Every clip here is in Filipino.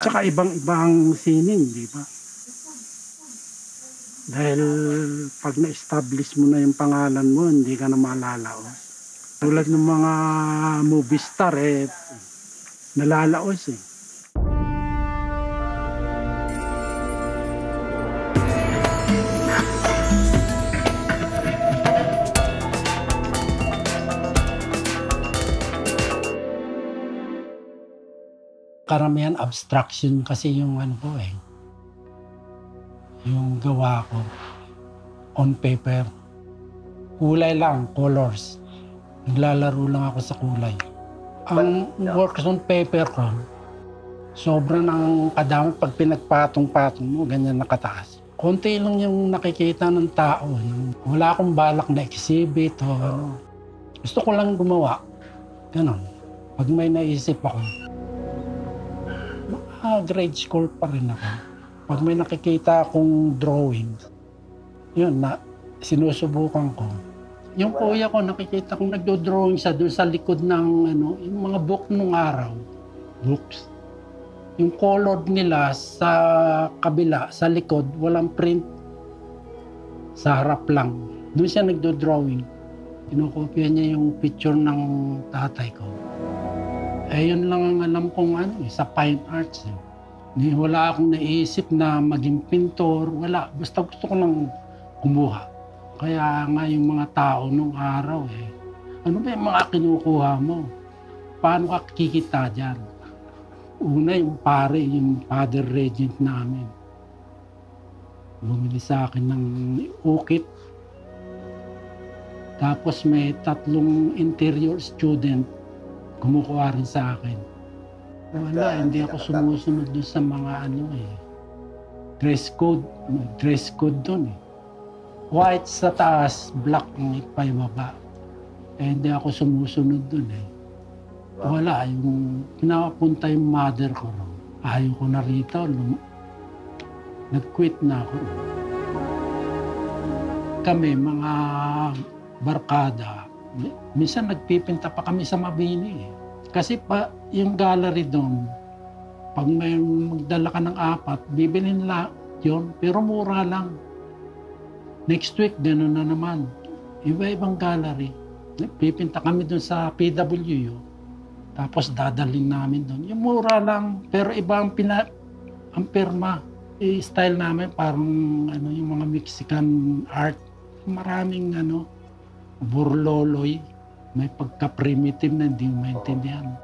Tsaka ibang-ibang sining, di ba? Dahil pag na-establish mo na yung pangalan mo, hindi ka na malalaos. Tulad ng mga movie star, nalalaos eh. Karamihan abstraction kasi yung ano ko eh. Yung gawa ko on paper. Kulay lang, colors. Naglalaro lang ako sa kulay. Ang works on paper ko, sobrang ang kadami pag pinagpatong-patong mo, ganyan nakataas. Konti lang yung nakikita ng tao. Wala akong balak na exhibit o ano. Gusto ko lang gumawa. Ganon. Pag may naisip ako, grade school pa rin ako. Pag may nakikita akong drawings, yun na sinusubukan ko. Yung kuya ko, nakikita kong nagdo-drawing siya doon sa likod ng yung mga book nung araw. Books. Yung color nila sa kabila, sa likod, walang print. Sa harap lang. Doon siya nagdo-drawing. Kinokopya niya yung picture ng tatay ko. Yun lang ang alam kong sa fine arts. Wala akong naisip na maging pintor, wala. Basta gusto ko lang kumuha. Kaya nga yung mga tao nung araw ano ba yung mga kinukuha mo? Paano ka kikita dyan? Una yung pare, yung father regent namin. Bumili sa akin ng ukit. Tapos may 3 interior student kumukuha rin sa akin. Wala, hindi ako sumusunod doon sa mga dress code. Dress code doon White sa taas, black ang ipababa. Hindi ako sumusunod doon Wala, yung pinapunta yung mother ko. Ayaw ko na rito. Nag-quit na ako. Kami, mga barkada, minsan nagpipinta pa kami sa Mabini. Kasi pa yung gallery doon, pag may magdala ka ng 4, bibilin lang yun, pero mura lang. Next week, gano'n na naman. Iba-ibang gallery. Nagpipinta kami doon sa PWU. Tapos dadalhin namin doon. Yung mura lang, pero iba ang pirma. Style namin parang yung mga Mexican art. Maraming burloloy. May pagka-primitive na hindi mo maintindihan.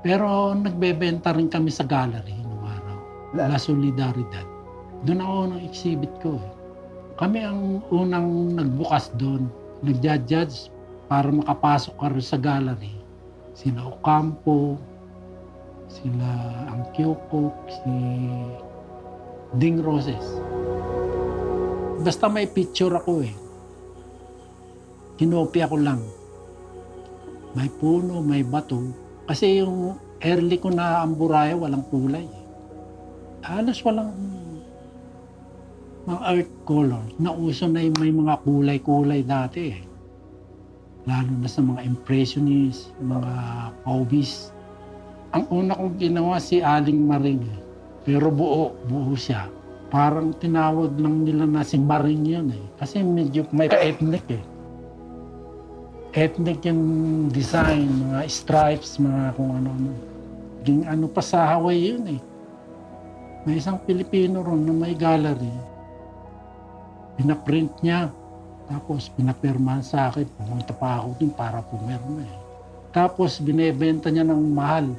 Pero nagbebenta rin kami sa gallery noong araw. La Solidaridad. Doon ako ng exhibit ko Kami ang unang nagbukas doon. Nagja-judge para makapasok ka rin sa gallery. Sila Ocampo, sila Angkyokok, si Ding Roses. Basta may picture ako Kinopia ko lang. May puno, may bato. Kasi yung early ko na amburaya, walang kulay. Halos walang mga art color. Nauso na yung may mga kulay-kulay dati Lalo na sa mga impressionist, mga Fauvis. Ang una kong ginawa si Aling Maring. Pero buo siya. Parang tinawag lang nila na si Maring yun Kasi medyo may ka-ethnic Ethnic yung design, mga stripes, mga kung ano-ano. Pa sa Hawaii yun May isang Pilipino ron na may gallery. Pinaprint niya. Tapos pinapirmahan sa akin. Pumunta pa ako dun para pumirma Tapos binebenta niya ng mahal.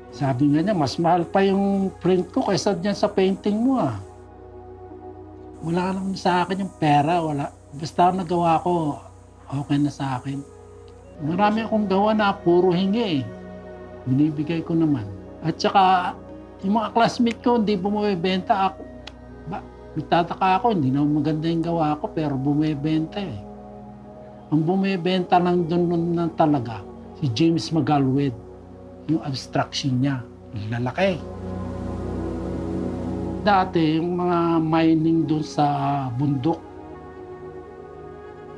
Sabi nga niya, mas mahal pa yung print ko kaysa dyan sa painting mo Wala lang sa akin yung pera, wala. Basta nagawa ko, okay na sa akin. Marami akong gawa na puro hingi Binibigay ko naman. At saka, yung mga classmate ko, hindi bumibenta ako. Nagtataka ako, hindi na maganda yung gawa ko, pero bumibenta Ang bumibenta lang doon na talaga, si James Magalwed. Yung abstraction niya, lalaki. Dati, yung mga mining doon sa bundok,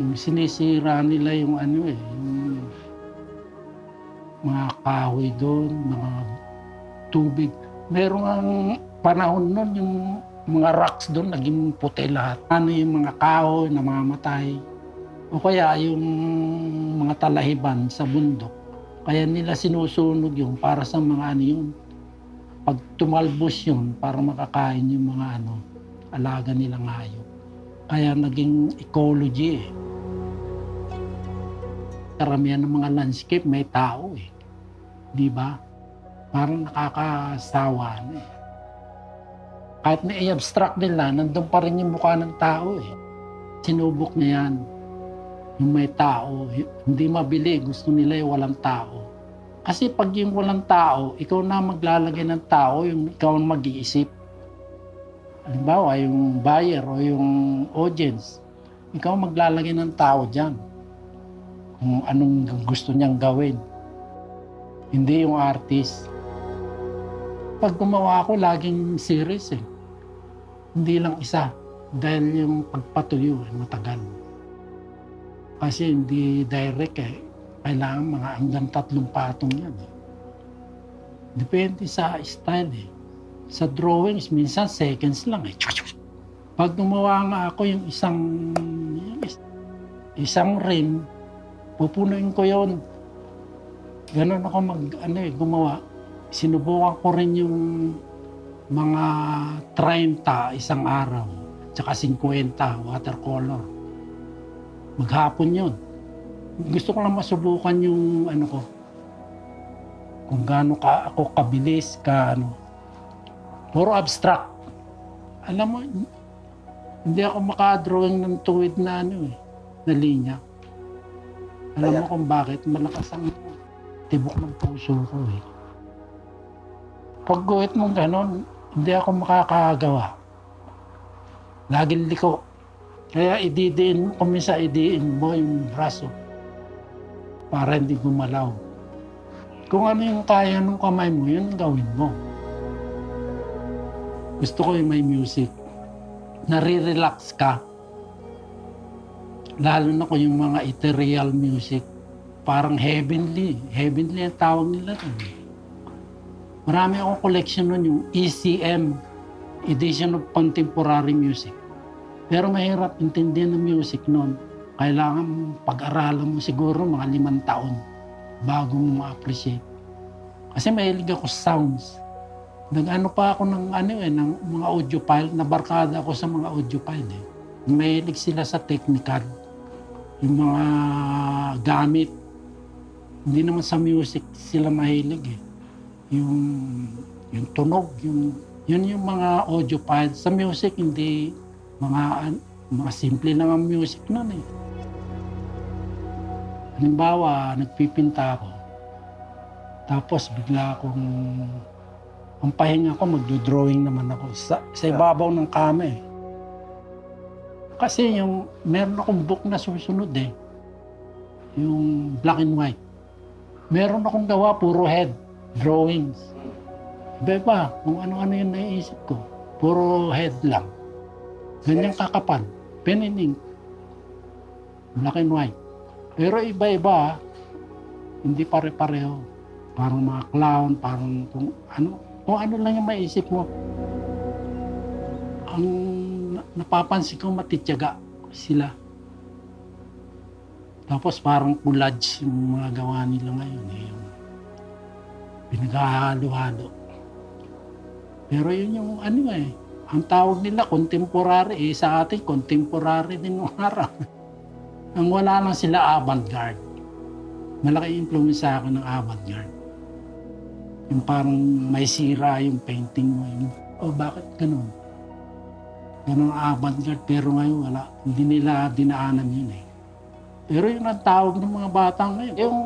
yung sinisira nila yung yung mga kahoy doon, mga tubig. Merong ang panahon nun, yung mga rocks doon naging puti lahat. Ano yung mga kahoy namamatay. O kaya yung mga talahiban sa bundok. Kaya nila sinusunog yun para sa mga ano yun. Pag tumalbos yun, para makakain yung mga alaga nilang hayop. Kaya naging ecology eh. Karamihan ng mga landscape may tao eh. Di ba? Parang nakakasawa na eh. Kahit na i-abstract nila, nandun pa rin yung mukha ng tao eh. Sinubok niya yan. Yung may tao, hindi mabili, gusto nila yung walang tao. Kasi pag yung walang tao, ikaw na maglalagay ng tao, yung ikaw ang mag-iisip. Halimbawa, yung buyer o yung audience, ikaw maglalagay ng tao dyan. Kung anong gusto niyang gawin. Hindi yung artist. Pag gumawa ako, laging series eh. Hindi lang isa. Dahil yung pagpatuyo eh, matagal. Kasi hindi direct eh. Kailangan mga hanggang 3 patong yan eh. Depende sa style eh. Sa drawings, minsan seconds lang eh. Pag gumawa nga ako yung isang rim, pupunuin ko yon. Ganon ako gumawa. Sinubukan ko rin yung mga 30 isang araw, tsaka 50 watercolor. Maghapon yun. Gusto ko lang masubukan yung kung gaano ako kabilis, puro abstract. Alam mo, hindi ako makadrawing ng tuwid na na linya. Alam mo kung bakit? Malakas ang tibok ng puso ko eh. Pag guhit mong ganon, hindi ako makakagawa. Laging liko. Kaya idiin mo yung braso para hindi gumalaw. Kung ano yung kaya ng kamay mo, yun gawin mo. Gusto ko yung may music. Nare-relax ka. Lalo na kung yung mga ethereal music. Parang heavenly. Heavenly ang tawag nila doon. Marami akong collection nun, yung ECM, Edition of Contemporary Music. Pero mahirap intindihan ng music nun. Kailangan pag-aralan mo siguro mga 5 taon bago mo ma-appreciate. Kasi mahilig ako sa sounds. Nag-ano pa ako ng mga audio file, nabarkada ako sa mga audio file eh. Mahilig sila sa technical, yung mga gamit. Hindi naman sa music sila mahilig eh. Yung tunog, yun yung mga audio files. Sa music, hindi mga simple lang ang music nun eh. Halimbawa, nagpipinta ako. Tapos bigla ang pahinga ko, magdo-drawing naman ako sa ibabaw ng kama eh. Kasi meron akong book na susunod eh. Yung black and white. Meron akong gawa, puro head drawings. Iba kung ano-ano yung naiisip ko. Puro head lang. Ganyang kakapal. Pen and ink. Black and white. Pero iba-iba, hindi pare-pareho. Parang mga clown, parang kung ano lang yung maisip mo. Ang napapansin ko, matityaga sila. Tapos parang collage yung mga gawa nila ngayon. Pinaghahalo-halo. Pero yun yung ang tawag nila contemporary sa atin contemporary din ng araw. Ang wala lang sila avant-garde. Malaki influence sa akin ng avant-garde. Yung parang may sira yung painting mo. Bakit ganun? Ganun ang avant-garde pero ngayon wala. Hindi nila dinaanan yun eh. Pero yung ang tawag ng mga bata ngayon, yung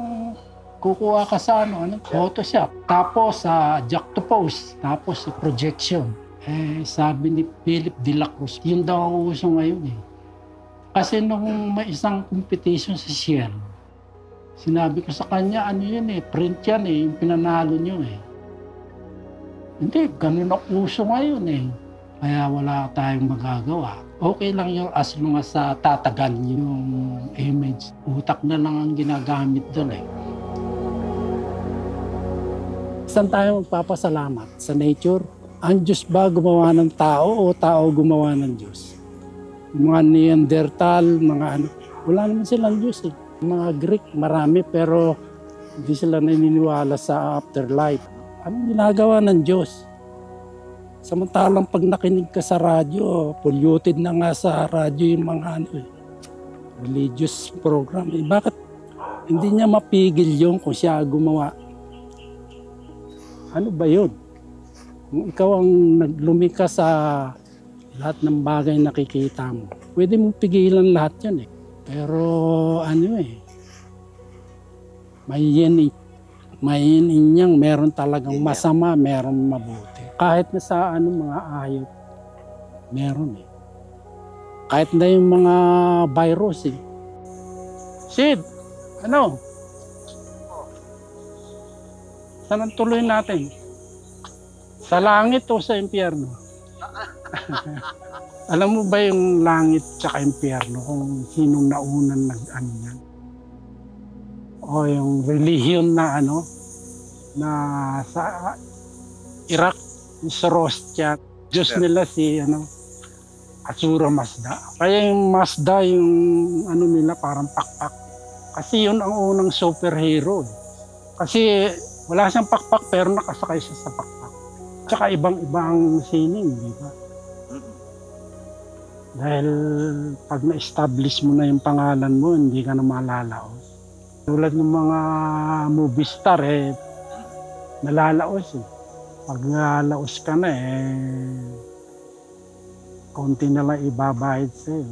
kukuha ka sa Photoshop. Tapos juxtapose. Tapos projection. Sabi ni Philip de la Cruz, yun daw ang uso ngayon eh. Kasi nung may isang competition sa Shell, sinabi ko sa kanya, print yan eh, yung pinanalo nyo eh. Hindi, ganun ang uso ngayon eh. Kaya wala tayong magagawa. Okay lang yun as long as tatagal yung image. Utak na lang ang ginagamit doon eh. Saan tayo magpapasalamat? Sa nature? Ang Diyos ba gumawa ng tao o tao gumawa ng Diyos? Mga Neanderthal, mga ano, wala naman silang Diyos eh. Mga Greek, marami pero hindi sila naniniwala sa afterlife. Anong ginagawa ng Diyos? Samantalang pag nakinig ka sa radyo, polluted na nga sa radyo yung mga ano eh, religious program. Eh, bakit hindi niya mapigil yung kung siya gumawa? Ano ba yun? Kung ikaw ang naglumika sa lahat ng bagay na nakikita mo, pwede mong pigilan lahat yan eh. Pero ano eh, may niyang meron talagang masama, meron mabuti. Kahit na sa mga hayop, meron eh. Kahit na yung mga virus eh. Sid, ano? Saan ang tuloy natin? Sa langit o sa impyerno? Alam mo ba yung langit tsaka impyerno kung sinong naunang nag-ano yan? O yung religion na na sa Iraq, sa Rostya, Diyos nila si Asura Mazda. Kaya yung Mazda, yung nila parang pakpak. Kasi yun ang unang superhero. Kasi wala siyang pakpak pero nakasakay siya sa pakpak. Tsaka ibang-ibang sining, di ba? Dahil pag na-establish mo na yung pangalan mo, hindi ka na malalaos. Tulad ng mga movie star, nalalaos eh. Pag nalalaos ka na, konti na lang ibabayad sa'yo.